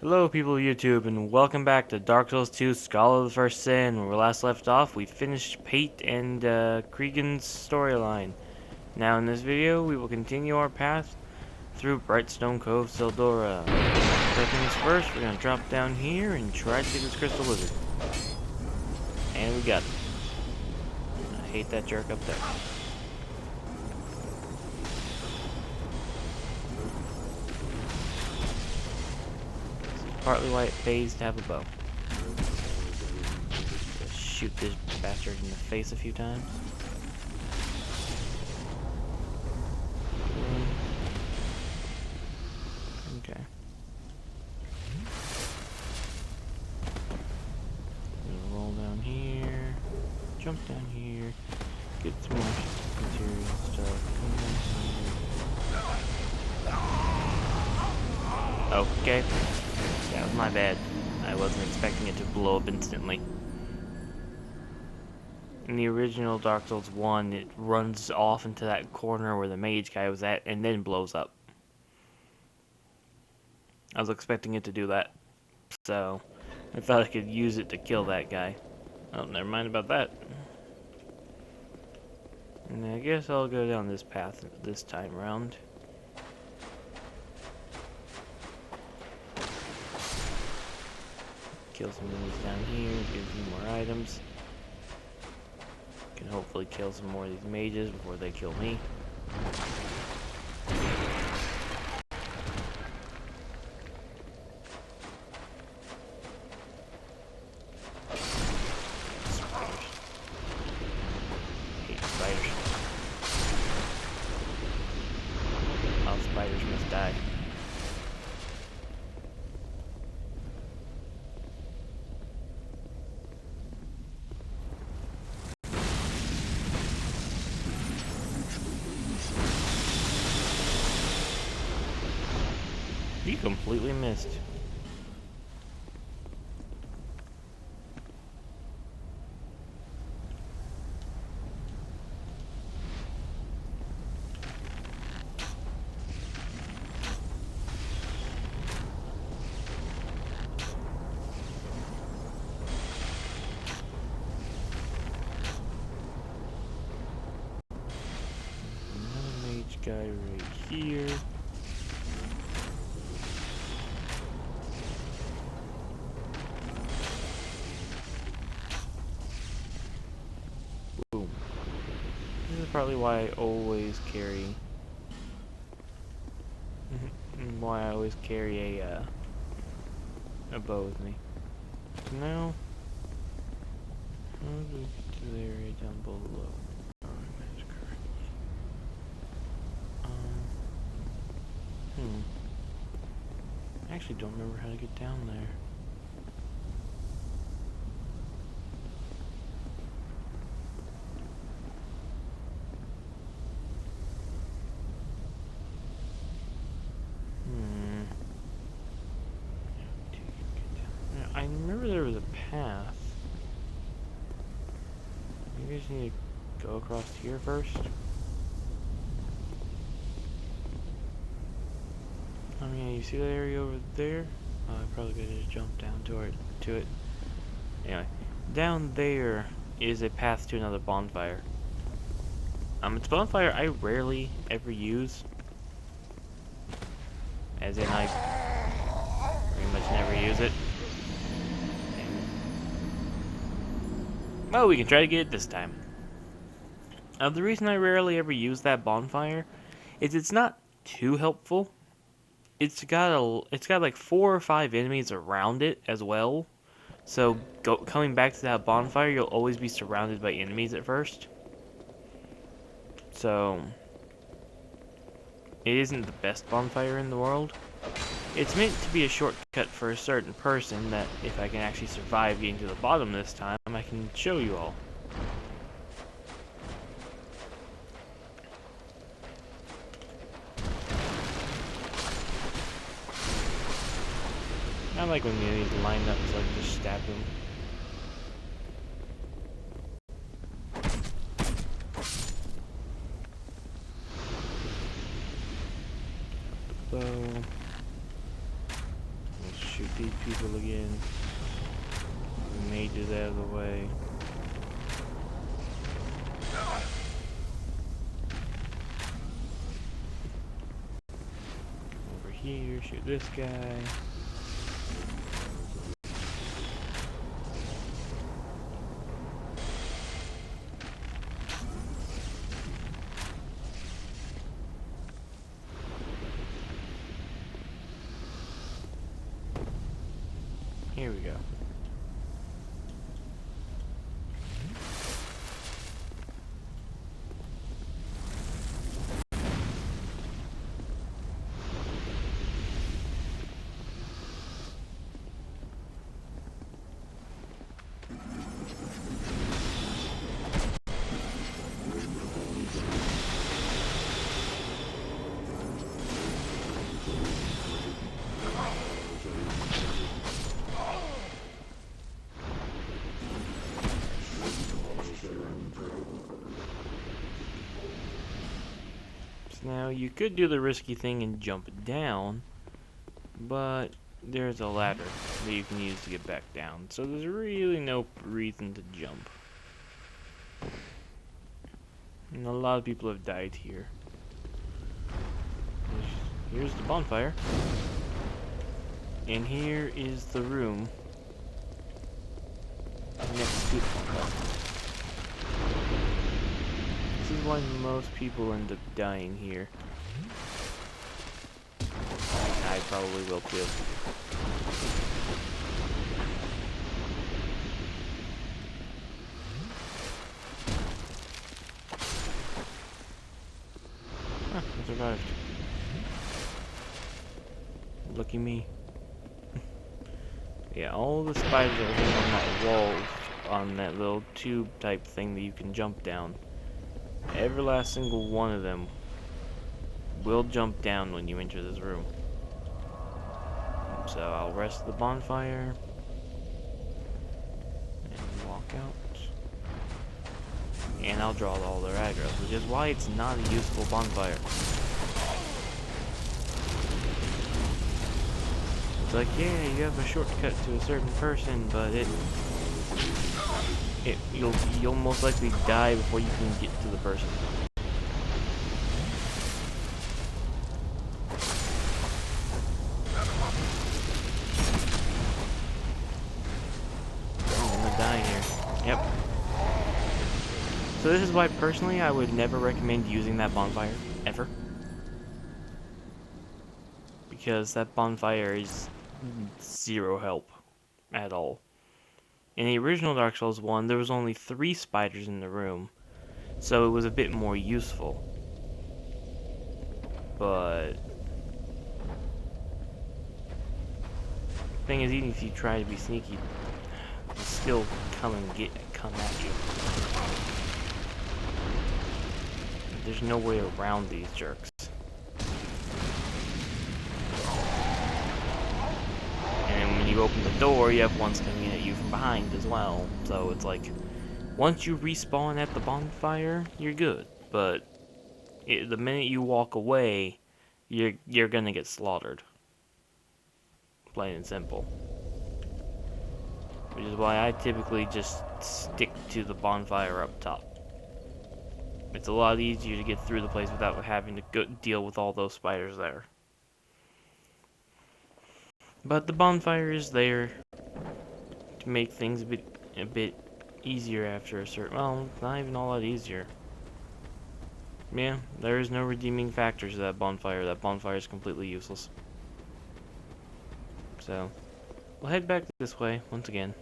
Hello people of YouTube and welcome back to Dark Souls 2 Scholar of the First Sin. Where we last left off, we finished Pate and Cregan's storyline. Now in this video, we will continue our path through Brightstone Cove, Seldora. First things first, we're going to drop down here and try to get this crystal lizard. And we got it. I hate that jerk up there. Partly why it pays to have a bow. Just shoot this bastard in the face a few times. Okay. We'll roll down here, jump down here, get some more material stuff. Okay. That was my bad. I wasn't expecting it to blow up instantly. In the original Dark Souls 1, it runs off into that corner where the mage guy was at and then blows up. I was expecting it to do that. So, I thought I could use it to kill that guy. Oh, never mind about that. And I guess I'll go down this path this time around. Kill some enemies down here, get a few more items. Can hopefully kill some more of these mages before they kill me. Spiders. Hate spiders. All spiders must die. You completely missed. Another mage guy right here. Boom. This is probably why I always carry a bow with me. So now, how do we get to the area down below? I actually don't remember how to get down there. I remember there was a path. Maybe I just need to go across here first. I mean, you see that area over there? I probably could just jump down to it. Anyway, down there is a path to another bonfire. It's a bonfire I rarely ever use. As in, I pretty much never use it. Well, we can try to get it this time. The reason I rarely ever use that bonfire is it's not too helpful. It's got like 4 or 5 enemies around it as well. So coming back to that bonfire, you'll always be surrounded by enemies at first. So it isn't the best bonfire in the world. It's meant to be a shortcut for a certain person that if I can actually survive getting to the bottom this time, I can show you all. I like when the enemies line up so I can just stab them. bow. We'll shoot these people again. Mages out of the way. Over here, shoot this guy. Here we go. Now, you could do the risky thing and jump down, but there's a ladder that you can use to get back down, so there's really no reason to jump. And a lot of people have died here. Here's the bonfire. And here is the room next to the bonfire. This is why most people end up dying here. I probably will too. Huh, I survived. Lucky me. Yeah, all the spiders are on that wall, on that little tube type thing that you can jump down. Every last single one of them will jump down when you enter this room. So I'll rest the bonfire and walk out. And I'll draw all their aggro, which is why it's not a useful bonfire. It's like, yeah, you have a shortcut to a certain person, but you'll most likely die before you can get to the person. I'm gonna die here. Yep. So this is why personally I would never recommend using that bonfire ever, because that bonfire is zero help at all. In the original Dark Souls 1, there was only 3 spiders in the room, so it was a bit more useful. But the thing is, even if you try to be sneaky, they'll still come at you. There's no way around these jerks. When you open the door, you have ones coming in at you from behind as well. So it's like, once you respawn at the bonfire, you're good. But the minute you walk away, you're gonna get slaughtered. Plain and simple. Which is why I typically just stick to the bonfire up top. It's a lot easier to get through the place without having to deal with all those spiders there. But the bonfire is there to make things a bit easier after a certain... Well, not even all that easier. Yeah, there is no redeeming factor to that bonfire. That bonfire is completely useless. So, we'll head back this way once again.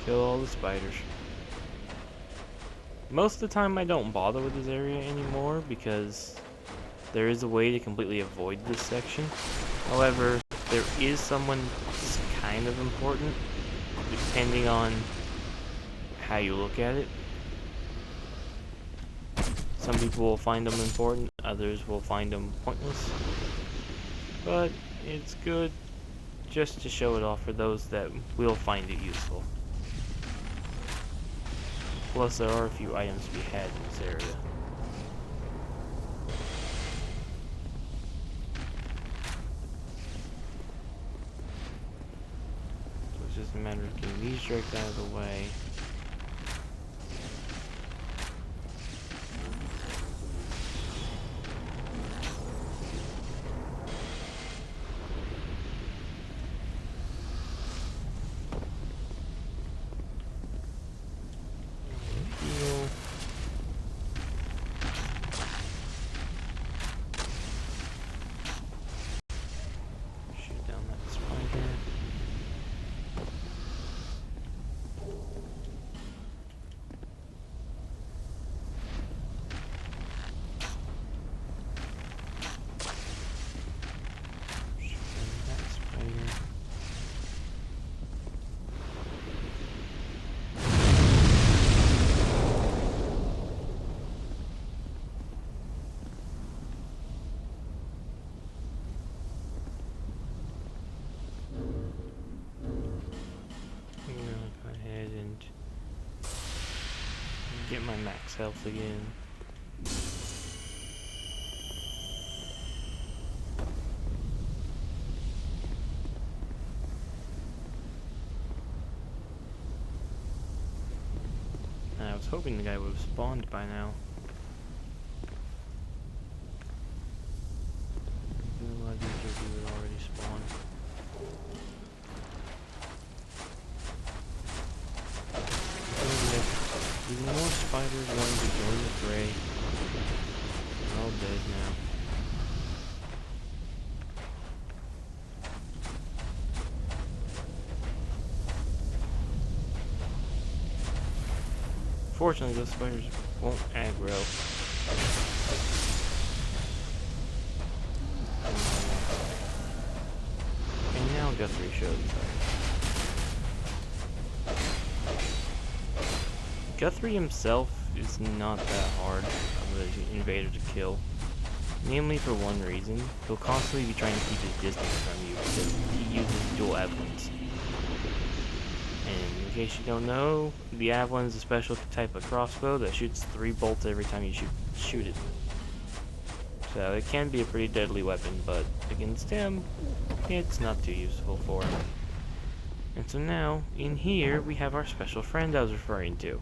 Kill all the spiders. Most of the time I don't bother with this area anymore because there is a way to completely avoid this section. However, there is someone that's kind of important, depending on how you look at it. Some people will find them important, others will find them pointless. But it's good just to show it off for those that will find it useful. Plus, there are a few items to be had in this area. just a matter of getting these drakes out of the way. Get my max health again. I was hoping the guy would have spawned by now. A lot easier if he would already spawn. Even more spiders wanting to join the fray. They're all dead now. Fortunately, those spiders won't aggro. And now Guthrie shows up. Guthrie himself is not that hard of an invader to kill. Namely for one reason, he'll constantly be trying to keep his distance from you because he uses dual Avalons. And in case you don't know, the Avalon is a special type of crossbow that shoots 3 bolts every time you shoot it. So it can be a pretty deadly weapon, but against him, it's not too useful for him. And so now, in here, we have our special friend I was referring to.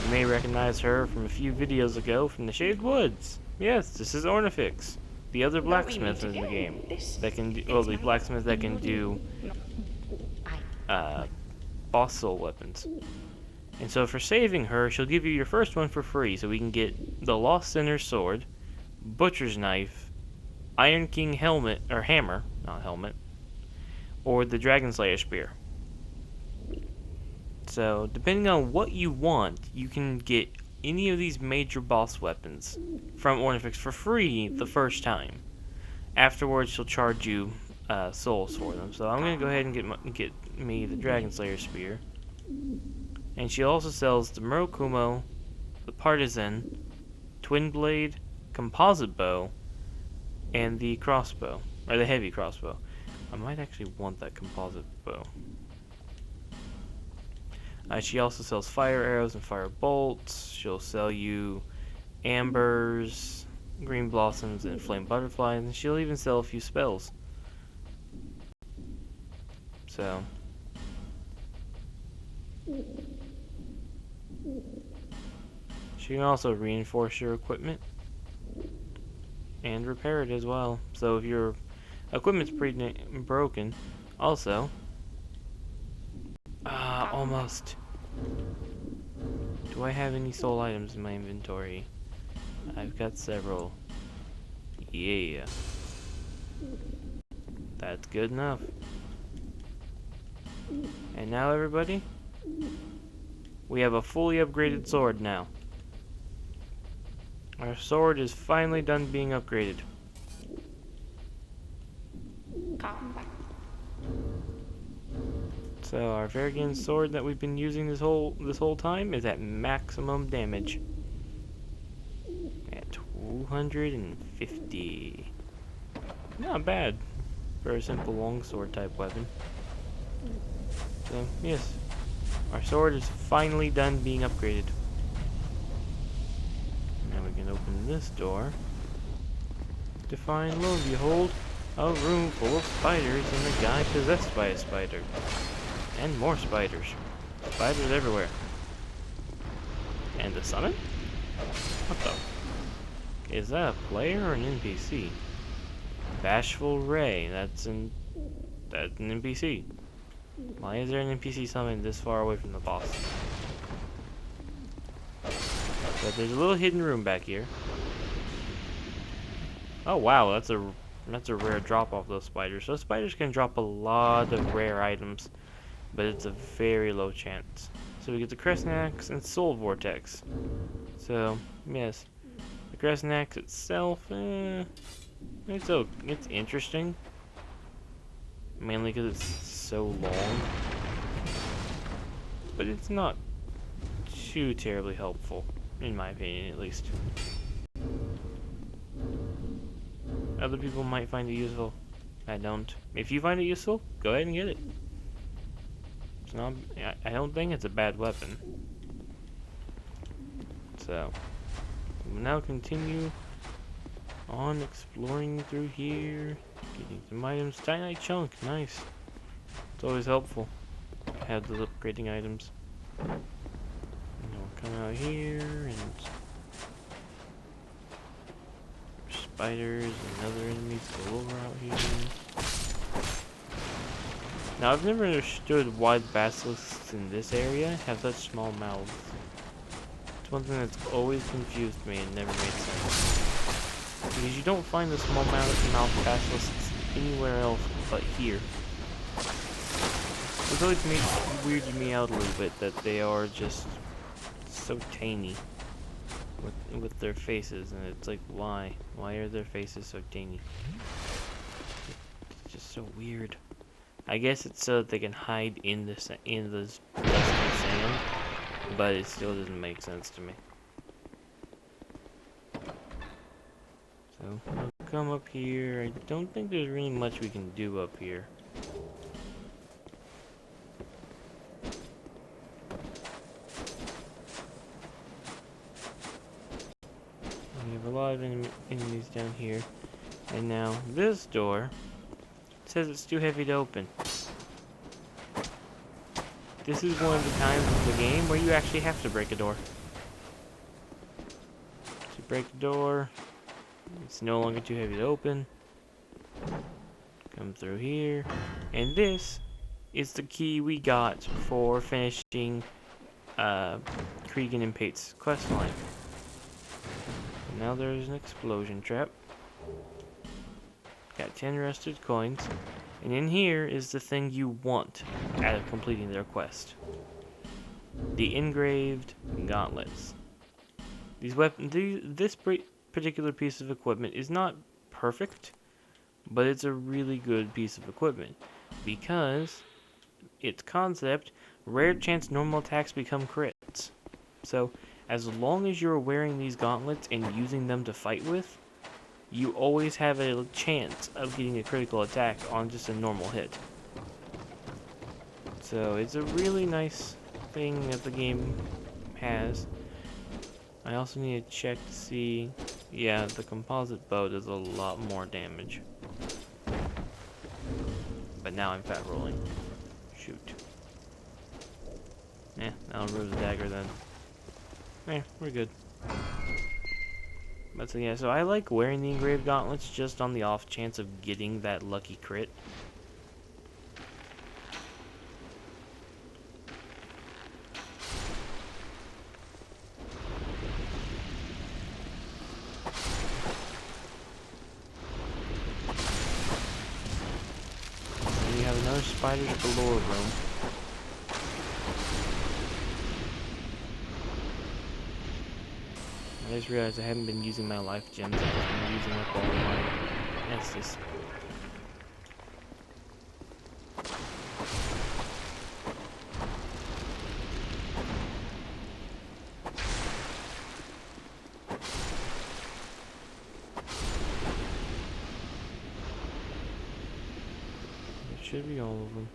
You may recognize her from a few videos ago from the Shaded Woods. Yes, this is Ornifix, the other blacksmith in the game. That can do, well, the blacksmith that can do boss soul weapons. And so for saving her, she'll give you your first one for free, so we can get the Lost Sinner's sword, Butcher's knife, Iron King helmet, or hammer, not helmet, or the Dragon Slayer spear. So, depending on what you want, you can get any of these major boss weapons from Ornifix for free the first time. Afterwards, she'll charge you souls for them. So I'm going to go ahead and get me the Dragon Slayer spear. And she also sells the Murakumo, the Partisan, Twin Blade, Composite Bow, and the crossbow, or the heavy crossbow. I might actually want that composite bow. She also sells fire arrows and fire bolts. She'll sell you ambers, green blossoms, and flame butterflies, and she'll even sell a few spells. So she can also reinforce your equipment and repair it as well. So if your equipment's pretty broken, also almost. Do I have any soul items in my inventory? I've got several. Yeah. That's good enough. And now everybody, we have a fully upgraded sword now. Our sword is finally done being upgraded. So our Vergian sword that we've been using this whole time is at maximum damage. At 250. Not bad for a simple longsword type weapon. So yes, our sword is finally done being upgraded. Now we can open this door to find, lo and behold, a room full of spiders and a guy possessed by a spider. And more spiders. Spiders everywhere. And the summon? What the? Is that a player or an NPC? Bashful Ray. That's an NPC. Why is there an NPC summoned this far away from the boss? But there's a little hidden room back here. Oh wow, that's a rare drop off those spiders. So spiders can drop a lot of rare items, but it's a very low chance. So we get the Crescent Axe and Soul Vortex. So yes, the Crescent Axe itself, it's interesting, mainly because it's so long, but it's not too terribly helpful, in my opinion at least. Other people might find it useful. I don't. If you find it useful, go ahead and get it. It's not, I don't think it's a bad weapon. So, we'll now continue on exploring through here, getting some items. Titanite chunk, nice. It's always helpful to have those upgrading items. And we'll come out here and spiders and other enemies go over out here. Now I've never understood why the basilisks in this area have such small mouths. It's one thing that's always confused me and never made sense. Because you don't find the small mouth basilisks anywhere else but here. It's always weirded me out a little bit that they are just so tiny with their faces, and it's like, why? Why are their faces so tiny? It's just so weird. I guess it's so that they can hide in this dusty sand, but it still doesn't make sense to me. So we'll come up here. I don't think there's really much we can do up here. We have a lot of enemies down here. And now this door says it's too heavy to open. This is one of the times in the game where you actually have to break a door. To break the door, it's no longer too heavy to open. Come through here. And this is the key we got for finishing Cregan and Pate's questline. Now there's an explosion trap. Got 10 rusted coins. And in here is the thing you want out of completing their quest. The engraved gauntlets. This particular piece of equipment is not perfect, but it's a really good piece of equipment. Because its concept, rare chance normal attacks become crits. So, as long as you're wearing these gauntlets and using them to fight with, you always have a chance of getting a critical attack on just a normal hit. So it's a really nice thing that the game has. I also need to check to see, yeah, the composite bow does a lot more damage. But now I'm fat rolling. Shoot. I'll remove the dagger then. We're good. But so yeah, so I like wearing the engraved gauntlets just on the off chance of getting that lucky crit. And we have another spiders galore room. I just realized I haven't been using my life gems. I've just been using up all of my Estus. It should be all of them.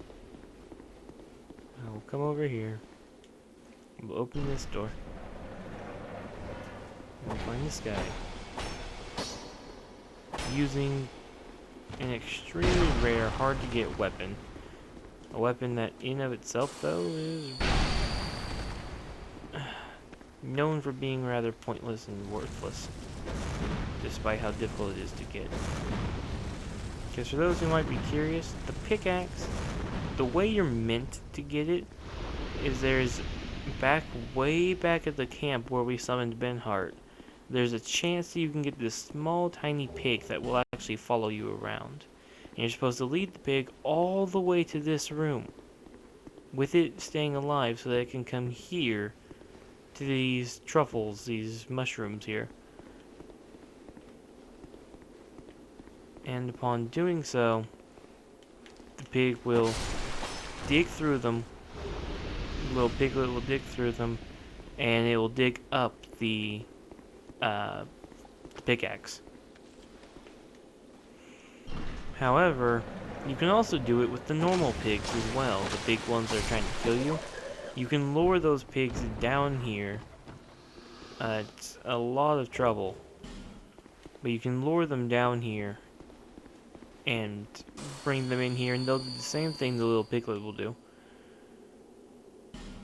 I will come over here. We'll open this door. We'll find this guy using an extremely rare, hard to get weapon A weapon that in of itself, though, is known for being rather pointless and worthless, despite how difficult it is to get. Because for those who might be curious, the pickaxe, the way you're meant to get it is there's way back at the camp where we summoned Benhart, there's a chance that you can get this small tiny pig that will actually follow you around. And you're supposed to lead the pig all the way to this room, with it staying alive so that it can come here to these truffles, these mushrooms here. And upon doing so, the pig will dig through them. The little piglet will dig through them, and it will dig up the pickaxe. However, you can also do it with the normal pigs as well, the big ones that are trying to kill you. You can lure those pigs down here. It's a lot of trouble, but you can lure them down here and bring them in here, and they'll do the same thing the little piglet will do.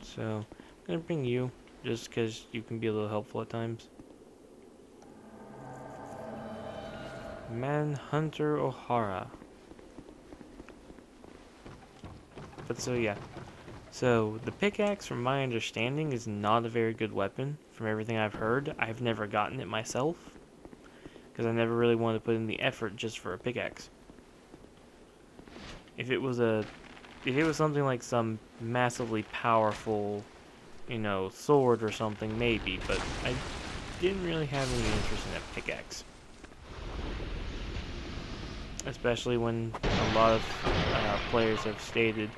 So, I'm gonna bring you, just because you can be a little helpful at times. Manhunter O'Hara. But so yeah. So, the pickaxe, from my understanding, is not a very good weapon. From everything I've heard, I've never gotten it myself, because I never really wanted to put in the effort just for a pickaxe. If it was something like some massively powerful, sword or something, maybe, but I didn't really have any interest in a pickaxe. Especially when a lot of players have stated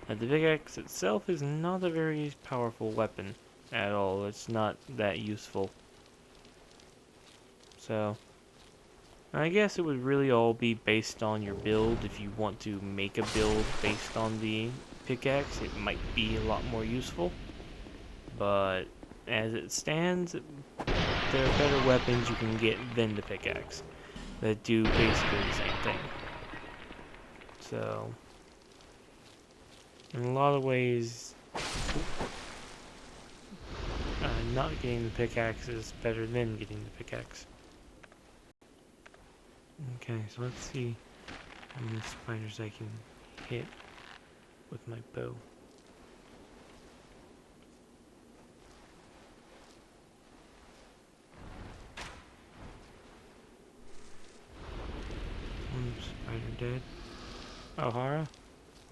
that the pickaxe itself is not a very powerful weapon at all. It's not that useful. So, I guess it would really all be based on your build. If you want to make a build based on the pickaxe, it might be a lot more useful. But as it stands, there are better weapons you can get than the pickaxe that do basically the same thing. So, in a lot of ways, not getting the pickaxe is better than getting the pickaxe. Okay, so let's see how many spiders I can hit with my bow. One spider dead. O'Hara,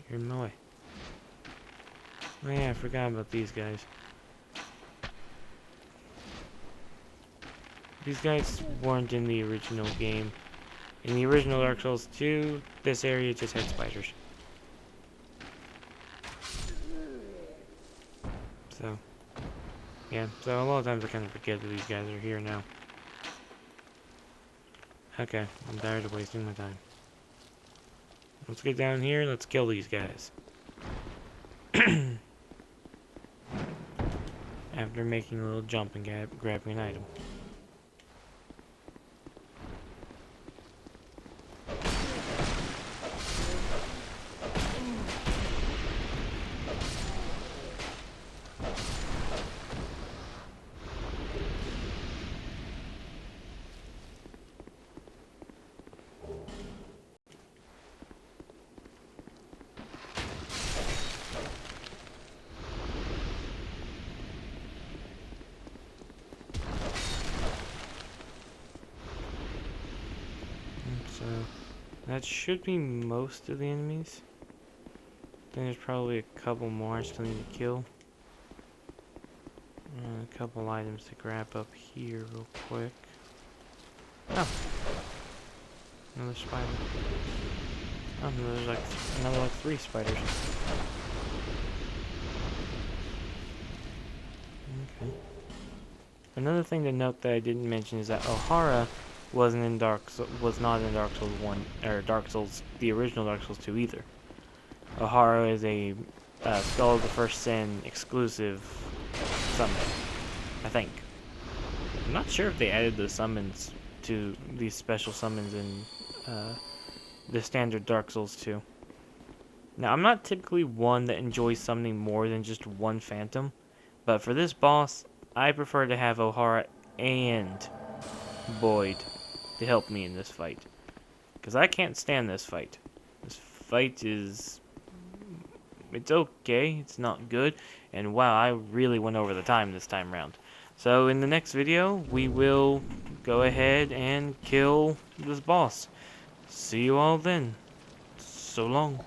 you're in my way. Oh yeah, I forgot about these guys. These guys weren't in the original game. In the original Dark Souls 2, this area just had spiders. So, yeah, so a lot of times I kind of forget that these guys are here now. Okay, I'm tired of wasting my time. Let's get down here and let's kill these guys. After making a little jump and grabbing an item. So, that should be most of the enemies. Then there's probably a couple more I still need to kill. A couple items to grab up here real quick. Oh! Another spider. Oh, no, there's another 3 spiders. Okay. Another thing to note that I didn't mention is that O'Hara was not in Dark Souls 1 or Dark Souls, the original Dark Souls 2 either. O'Hara is a Skull of the First Sin exclusive summon, I think. I'm not sure if they added the summons to these special summons in the standard Dark Souls 2. Now, I'm not typically one that enjoys summoning more than just one phantom, but for this boss, I prefer to have O'Hara and Boyd to help me in this fight. Because I can't stand this fight. This fight is... it's okay, it's not good, and wow, I really went over the time this time around. So in the next video, we will go ahead and kill this boss. See you all then. So long.